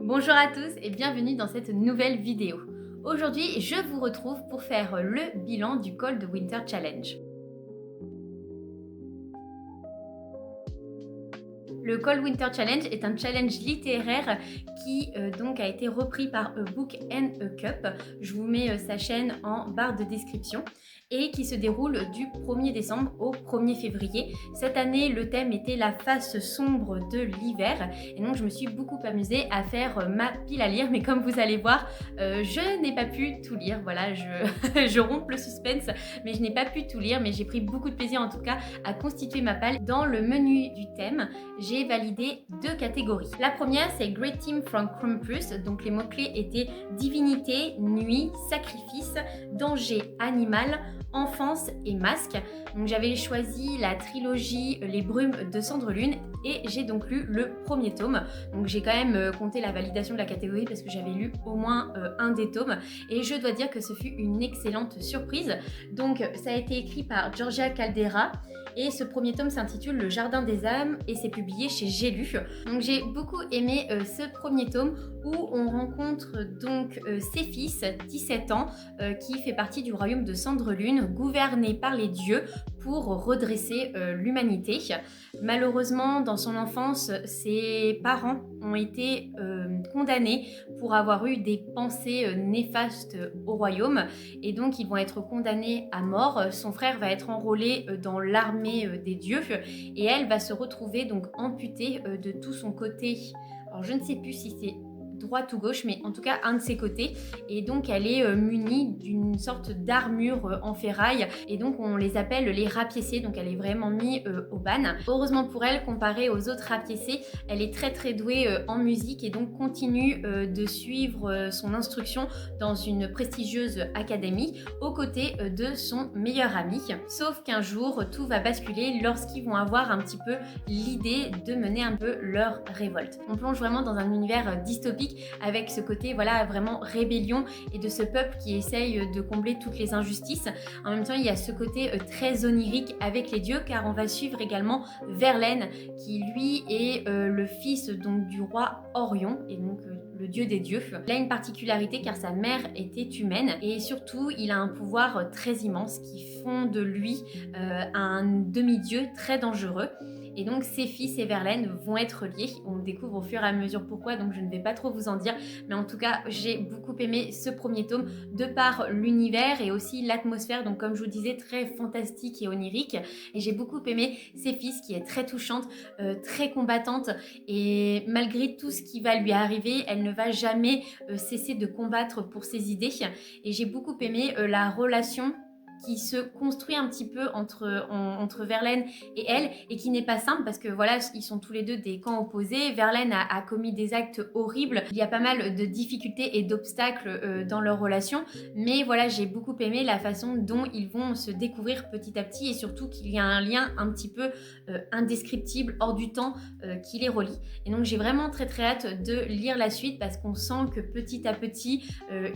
Bonjour à tous et bienvenue dans cette nouvelle vidéo. Aujourd'hui, je vous retrouve pour faire le bilan du Cold Winter Challenge. Le Cold Winter Challenge est un challenge littéraire qui donc a été repris par A Book and a Cup. Je vous mets sa chaîne en barre de description et qui se déroule du 1er décembre au 1er février. Cette année, le thème était la face sombre de l'hiver et donc je me suis beaucoup amusée à faire ma pile à lire, mais comme vous allez voir, je n'ai pas pu tout lire. Voilà, je romps le suspense, mais je n'ai pas pu tout lire, mais j'ai pris beaucoup de plaisir en tout cas à constituer ma palle. Dans le menu du thème, j'ai validé 2 catégories. La première, c'est Great Team from Krampus, donc les mots-clés étaient divinité, nuit, sacrifice, danger animal, enfance et masque. Donc j'avais choisi la trilogie Les Brumes de Cendrelune et j'ai donc lu le premier tome. Donc j'ai quand même compté la validation de la catégorie parce que j'avais lu au moins un des tomes et je dois dire que ce fut une excellente surprise. Donc ça a été écrit par Georgia Caldera et ce premier tome s'intitule Le Jardin des âmes et c'est publié chez J'ai lu. Donc j'ai beaucoup aimé ce premier tome où on rencontre donc Céphis, 17 ans, qui fait partie du royaume de Cendrelune, gouverné par les dieux pour redresser l'humanité. Malheureusement, dans son enfance, ses parents ont été condamnés pour avoir eu des pensées néfastes au royaume et donc ils vont être condamnés à mort. Son frère va être enrôlé dans l'armée des dieux et elle va se retrouver donc amputée de tout son côté. Alors je ne sais plus si c'est droite ou gauche, mais en tout cas un de ses côtés, et donc elle est munie d'une sorte d'armure en ferraille et donc on les appelle les rapiécés, donc elle est vraiment mise au ban. Heureusement pour elle, comparée aux autres rapiécés, elle est très douée en musique et donc continue de suivre son instruction dans une prestigieuse académie aux côtés de son meilleur ami. Sauf qu'un jour tout va basculer lorsqu'ils vont avoir un petit peu l'idée de mener un peu leur révolte. On plonge vraiment dans un univers dystopique avec ce côté voilà vraiment rébellion et de ce peuple qui essaye de combler toutes les injustices. En même temps, il y a ce côté très onirique avec les dieux car on va suivre également Verlaine qui lui est le fils donc du roi Orion et donc le dieu des dieux. Il a une particularité car sa mère était humaine et surtout il a un pouvoir très immense qui font de lui un demi-dieu très dangereux. Et donc Céphis et Verlaine vont être liés. On découvre au fur et à mesure pourquoi, donc je ne vais pas trop vous en dire. Mais en tout cas, j'ai beaucoup aimé ce premier tome de par l'univers et aussi l'atmosphère. Donc comme je vous disais, très fantastique et onirique. Et j'ai beaucoup aimé Céphis qui est très touchante, très combattante. Et malgré tout ce qui va lui arriver, elle ne va jamais cesser de combattre pour ses idées. Et j'ai beaucoup aimé la relation qui se construit un petit peu entre Verlaine et elle et qui n'est pas simple parce que voilà, ils sont tous les deux des camps opposés. Verlaine a commis des actes horribles. Il y a pas mal de difficultés et d'obstacles dans leur relation. Mais voilà, j'ai beaucoup aimé la façon dont ils vont se découvrir petit à petit et surtout qu'il y a un lien un petit peu indescriptible, hors du temps, qui les relie. Et donc j'ai vraiment très hâte de lire la suite parce qu'on sent que petit à petit,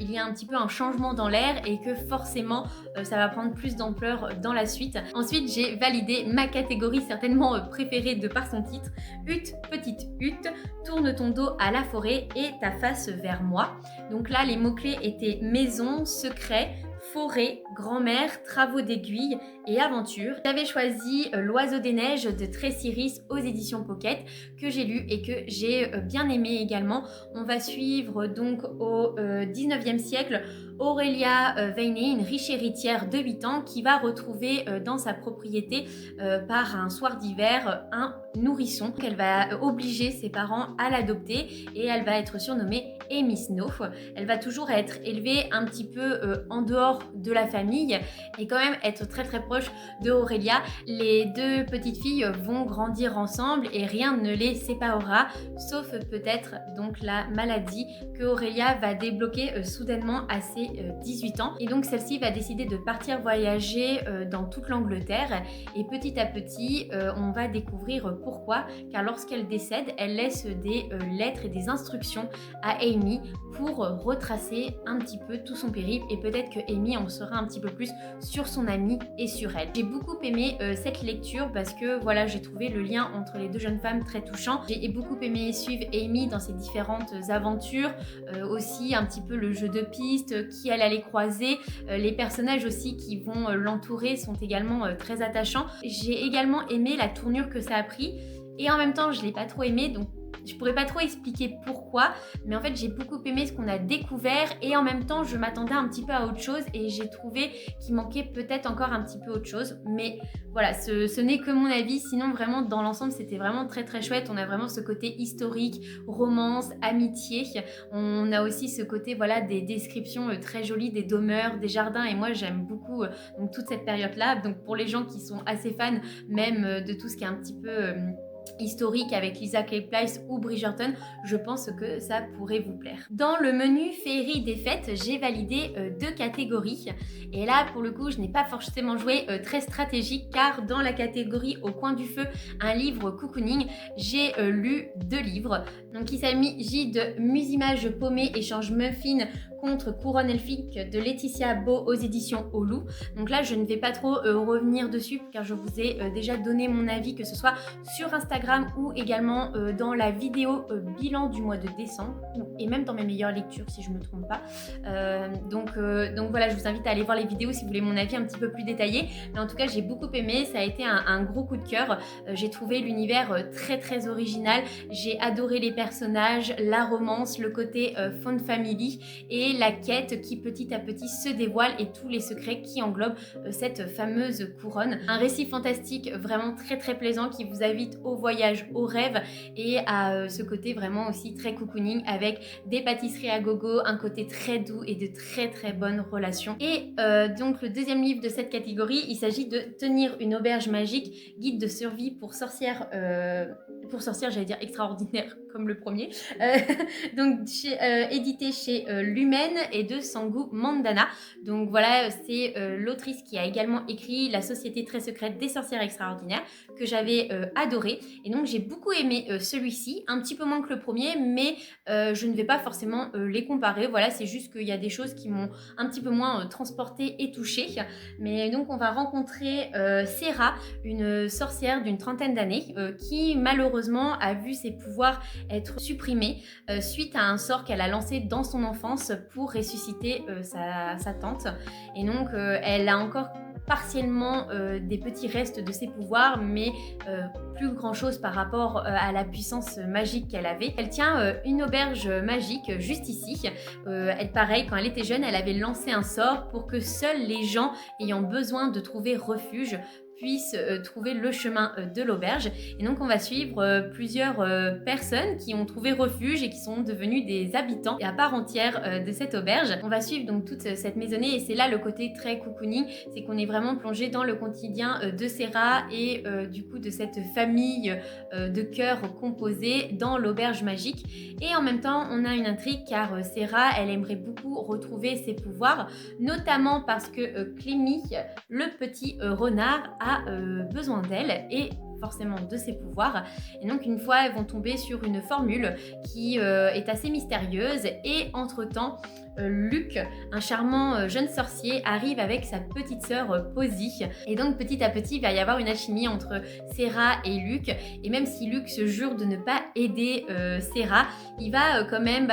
il y a un petit peu un changement dans l'air et que forcément, ça va prendre plus d'ampleur dans la suite. Ensuite, j'ai validé ma catégorie certainement préférée de par son titre, Hutte, petite hutte, tourne ton dos à la forêt et ta face vers moi. Donc là, les mots-clés étaient maison, secret, forêt, grand-mère, travaux d'aiguille et aventure. J'avais choisi L'Oiseau des Neiges de Tracy Rees aux éditions Pocket que j'ai lu et que j'ai bien aimé également. On va suivre donc au 19e siècle Aurélia Veiney, une riche héritière de 8 ans qui va retrouver dans sa propriété par un soir d'hiver un nourrisson qu'elle va obliger ses parents à l'adopter et elle va être surnommée Amy Snow. Elle va toujours être élevée un petit peu en dehors de la famille et quand même être très proche de Aurélia. Les deux petites filles vont grandir ensemble et rien ne les séparera sauf peut-être donc la maladie que Aurélia va débloquer soudainement à ses 18 ans et donc celle-ci va décider de partir voyager dans toute l'Angleterre et petit à petit on va découvrir Pourquoi? Car lorsqu'elle décède, elle laisse des lettres et des instructions à Amy pour retracer un petit peu tout son périple et peut-être que Amy en saura un petit peu plus sur son amie et sur elle. J'ai beaucoup aimé cette lecture parce que voilà, j'ai trouvé le lien entre les deux jeunes femmes très touchant. J'ai beaucoup aimé suivre Amy dans ses différentes aventures, aussi un petit peu le jeu de pistes, qui elle allait croiser, les personnages aussi qui vont l'entourer sont également très attachants. J'ai également aimé la tournure que ça a pris et en même temps je l'ai pas trop aimé, donc je pourrais pas trop expliquer pourquoi, mais en fait j'ai beaucoup aimé ce qu'on a découvert et en même temps je m'attendais un petit peu à autre chose et j'ai trouvé qu'il manquait peut-être encore un petit peu autre chose. Mais voilà, ce n'est que mon avis, sinon vraiment dans l'ensemble c'était vraiment très très chouette. On a vraiment ce côté historique, romance, amitié. On a aussi ce côté voilà des descriptions très jolies des demeures, des jardins et moi j'aime beaucoup donc toute cette période-là. Donc pour les gens qui sont assez fans même de tout ce qui est un petit peu historique avec Lisa K. Price ou Bridgerton, je pense que ça pourrait vous plaire. Dans le menu féerie des fêtes, j'ai validé 2 catégories et là pour le coup je n'ai pas forcément joué très stratégique car dans la catégorie au coin du feu, un livre cocooning, j'ai lu 2 livres. Donc il s'agit de Musimage paumé échange muffin contre couronne elfique de Laetitia Beau aux éditions Au Loup. Donc là je ne vais pas trop revenir dessus car je vous ai déjà donné mon avis, que ce soit sur Instagram ou également dans la vidéo bilan du mois de décembre et même dans mes meilleures lectures si je ne me trompe pas. Donc voilà, je vous invite à aller voir les vidéos si vous voulez mon avis un petit peu plus détaillé, mais en tout cas j'ai beaucoup aimé, ça a été un gros coup de cœur. J'ai trouvé l'univers très très original, j'ai adoré les personnages, la romance, le côté fun family et la quête qui petit à petit se dévoile et tous les secrets qui englobent cette fameuse couronne. Un récit fantastique vraiment très très plaisant qui vous invite au voyage, au rêve et à ce côté vraiment aussi très cocooning avec des pâtisseries à gogo, un côté très doux et de très très bonnes relations. Et donc le deuxième livre de cette catégorie, il s'agit de Tenir une auberge magique, guide de survie pour sorcières, j'allais dire extraordinaire comme le premier, donc édité chez Lumen et de Sangu Mandana. Donc voilà, c'est l'autrice qui a également écrit La Société très secrète des sorcières extraordinaires que j'avais adoré et donc j'ai beaucoup aimé celui-ci, un petit peu moins que le premier, mais je ne vais pas forcément les comparer. Voilà, c'est juste qu'il y a des choses qui m'ont un petit peu moins transportée et touchée. Mais donc on va rencontrer Sarah, une sorcière d'une trentaine d'années qui malheureusement a vu ses pouvoirs être supprimés suite à un sort qu'elle a lancé dans son enfance pour ressusciter sa tante. Et donc elle a encore partiellement des petits restes de ses pouvoirs, mais plus grand chose par rapport à la puissance magique qu'elle avait. Elle tient une auberge magique juste ici. Elle, pareil, quand elle était jeune, elle avait lancé un sort pour que seuls les gens ayant besoin de trouver refuge puissent trouver le chemin de l'auberge. Et donc on va suivre plusieurs personnes qui ont trouvé refuge et qui sont devenues des habitants à part entière de cette auberge. On va suivre donc toute cette maisonnée et c'est là le côté très cocooning, c'est qu'on est vraiment plongé dans le quotidien de Sarah et du coup de cette famille de cœurs composés dans l'auberge magique. Et en même temps on a une intrigue car Sarah, elle aimerait beaucoup retrouver ses pouvoirs, notamment parce que Clémy, le petit renard, a besoin d'elle et forcément de ses pouvoirs. Et donc une fois elles vont tomber sur une formule qui est assez mystérieuse et entre-temps Luc, un charmant jeune sorcier, arrive avec sa petite sœur Posy. Et donc petit à petit, il va y avoir une alchimie entre Sarah et Luc. Et même si Luc se jure de ne pas aider Sarah, il va quand même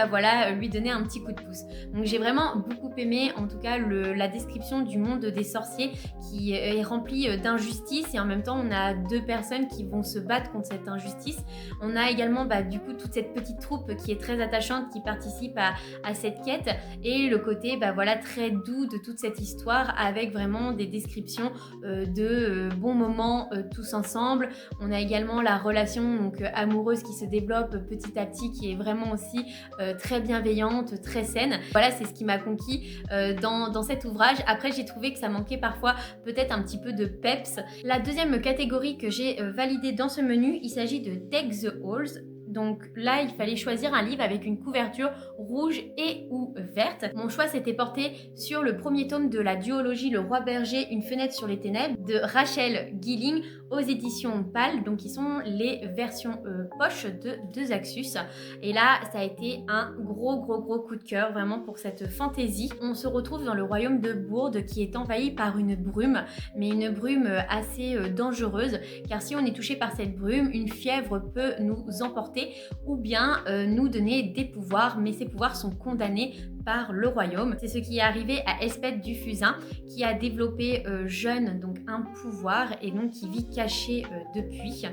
lui donner un petit coup de pouce. Donc j'ai vraiment beaucoup aimé en tout cas la description du monde des sorciers qui est rempli d'injustice et en même temps on a 2 personnes qui vont se battre contre cette injustice. On a également du coup toute cette petite troupe qui est très attachante qui participe à cette quête. Et le côté très doux de toute cette histoire avec vraiment des descriptions de bons moments tous ensemble. On a également la relation amoureuse qui se développe petit à petit qui est vraiment aussi très bienveillante, très saine. Voilà, c'est ce qui m'a conquis dans cet ouvrage. Après j'ai trouvé que ça manquait parfois peut-être un petit peu de peps. La deuxième catégorie que j'ai validée dans ce menu, il s'agit de Deck the Halls Donc là, il fallait choisir un livre avec une couverture rouge et ou verte. Mon choix s'était porté sur le premier tome de la duologie Le Roi Berger, Une fenêtre sur les ténèbres de Rachel Gilling aux éditions PAL, donc qui sont les versions poche de Zaxus. Et là, ça a été un gros coup de cœur vraiment pour cette fantaisie. On se retrouve dans le royaume de Bourde qui est envahi par une brume, mais une brume assez dangereuse, car si on est touché par cette brume, une fièvre peut nous emporter ou bien nous donner des pouvoirs, mais ces pouvoirs sont condamnés par le royaume. C'est ce qui est arrivé à Elspeth du Fusain, qui a développé jeune donc un pouvoir et donc qui vit caché depuis.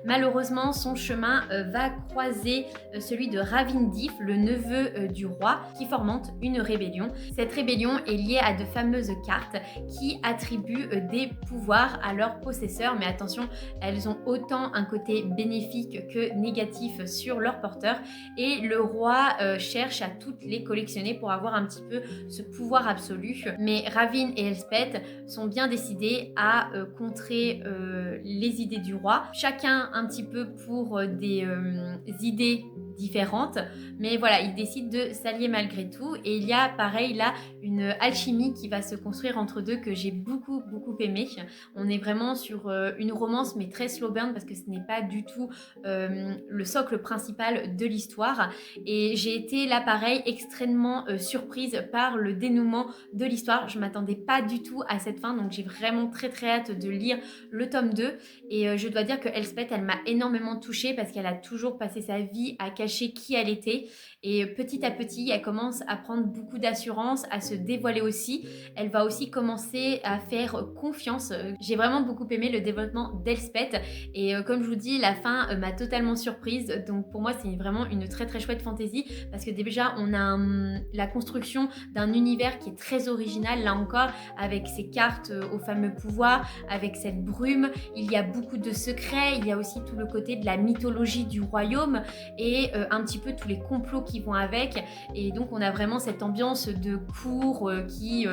Malheureusement, son chemin va croiser celui de Ravindif, le neveu du roi, qui fomente une rébellion. Cette rébellion est liée à de fameuses cartes qui attribuent des pouvoirs à leurs possesseurs, mais attention, elles ont autant un côté bénéfique que négatif sur leur porteur, et le roi cherche à toutes les collectionner pour avoir un petit peu ce pouvoir absolu. Mais Ravin et Elspeth sont bien décidés à contrer les idées du roi, chacun un petit peu pour des idées différentes, mais voilà, ils décident de s'allier malgré tout, et il y a pareil là une alchimie qui va se construire entre deux que j'ai beaucoup aimé. On est vraiment sur une romance mais très slow burn parce que ce n'est pas du tout le socle principal de l'histoire, et j'ai été là pareil extrêmement surprise par le dénouement de l'histoire. Je m'attendais pas du tout à cette fin, donc j'ai vraiment très hâte de lire le tome 2, et je dois dire que Elspeth, elle m'a énormément touchée parce qu'elle a toujours passé sa vie à cacher qui elle était, et petit à petit elle commence à prendre beaucoup d'assurance, à se dévoiler aussi. Elle va aussi commencer à faire confiance. J'ai vraiment beaucoup aimé le développement d'Elspeth, et comme je vous dis, la fin m'a totalement surprise. Donc pour moi c'est vraiment une très chouette fantaisie parce que déjà on a la construction d'un univers qui est très original là encore, avec ces cartes aux fameux pouvoirs, avec cette brume. Il y a beaucoup de secrets, il y a aussi tout le côté de la mythologie du royaume et un petit peu tous les complots qui vont avec, et donc on a vraiment cette ambiance de cour qui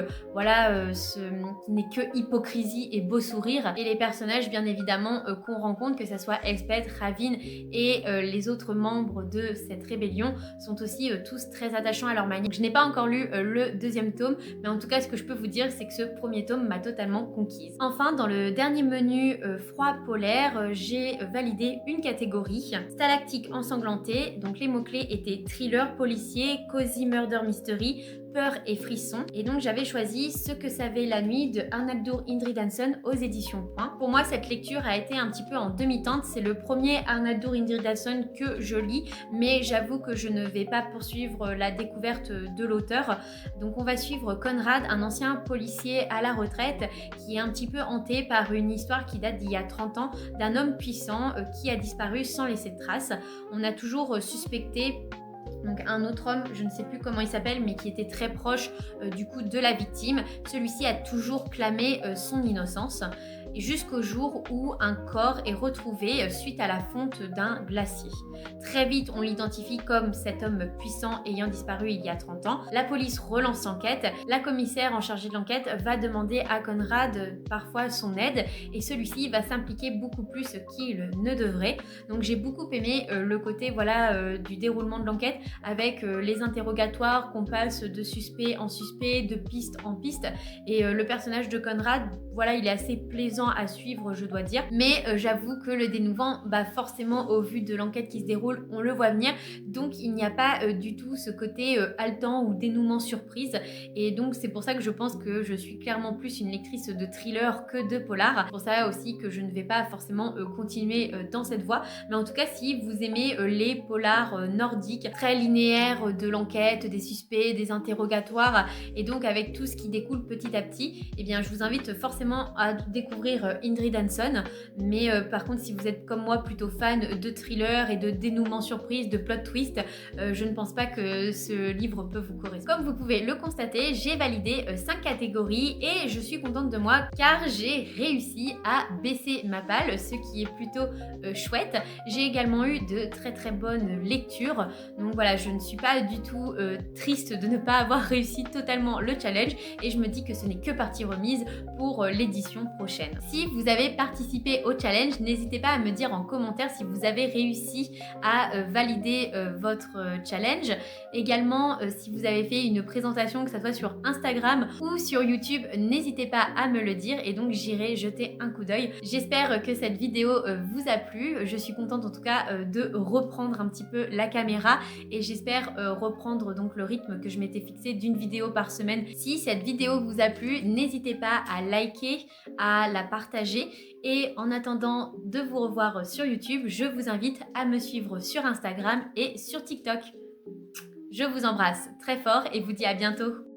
n'est que hypocrisie et beau sourire, et les personnages bien évidemment qu'on rencontre, que ce soit Elspeth, Ravin et les autres membres de cette rébellion, sont aussi tous très attachants à leur manière. Donc, je n'ai pas encore lu le deuxième tome, mais en tout cas ce que je peux vous dire c'est que ce premier tome m'a totalement conquise. Enfin, dans le dernier menu froid polaire, j'ai validé une catégorie stalactique ensanglantée. Donc les mots-clés étaient thriller, policier, cozy murder mystery, peur et frisson, et donc j'avais choisi Ce que savait la nuit de Arnaldur Indridason aux éditions Point. Pour moi cette lecture a été un petit peu en demi-teinte, c'est le premier Arnaldur Indridason que je lis, mais j'avoue que je ne vais pas poursuivre la découverte de l'auteur. Donc on va suivre Conrad, un ancien policier à la retraite qui est un petit peu hanté par une histoire qui date d'il y a 30 ans d'un homme puissant qui a disparu sans laisser de traces. On a toujours suspecté donc un autre homme, je ne sais plus comment il s'appelle, mais qui était très proche du coup de la victime. Celui-ci a toujours clamé son innocence, jusqu'au jour où un corps est retrouvé suite à la fonte d'un glacier. Très vite, on l'identifie comme cet homme puissant ayant disparu il y a 30 ans. La police relance l'enquête. La commissaire en charge de l'enquête va demander à Conrad parfois son aide, et celui-ci va s'impliquer beaucoup plus qu'il ne devrait. Donc j'ai beaucoup aimé le côté du déroulement de l'enquête, avec les interrogatoires qu'on passe de suspect en suspect, de piste en piste, et le personnage de Conrad, il est assez plaisant à suivre, je dois dire, mais j'avoue que le dénouement, forcément au vu de l'enquête qui se déroule, on le voit venir, donc il n'y a pas du tout ce côté haletant ou dénouement surprise, et donc c'est pour ça que je pense que je suis clairement plus une lectrice de thriller que de polar. C'est pour ça aussi que je ne vais pas forcément continuer dans cette voie, mais en tout cas si vous aimez les polars nordiques, très linéaires, de l'enquête, des suspects, des interrogatoires, et donc avec tout ce qui découle petit à petit, eh bien je vous invite forcément à découvrir Indridason. Mais par contre, si vous êtes comme moi plutôt fan de thriller et de dénouement surprise, de plot twist, je ne pense pas que ce livre peut vous correspondre. Comme vous pouvez le constater, j'ai validé 5 catégories et je suis contente de moi car j'ai réussi à baisser ma palle, ce qui est plutôt chouette. J'ai également eu de très bonnes lectures, donc voilà, je ne suis pas du tout triste de ne pas avoir réussi totalement le challenge, et je me dis que ce n'est que partie remise pour l'édition prochaine. Si vous avez participé au challenge, n'hésitez pas à me dire en commentaire si vous avez réussi à valider votre challenge. Également, si vous avez fait une présentation, que ce soit sur Instagram ou sur YouTube, n'hésitez pas à me le dire et donc j'irai jeter un coup d'œil. J'espère que cette vidéo vous a plu. Je suis contente en tout cas de reprendre un petit peu la caméra et j'espère reprendre donc le rythme que je m'étais fixé d'une vidéo par semaine. Si cette vidéo vous a plu, n'hésitez pas à liker, à la partager et en attendant de vous revoir sur YouTube, je vous invite à me suivre sur Instagram et sur TikTok. Je vous embrasse très fort et vous dis à bientôt.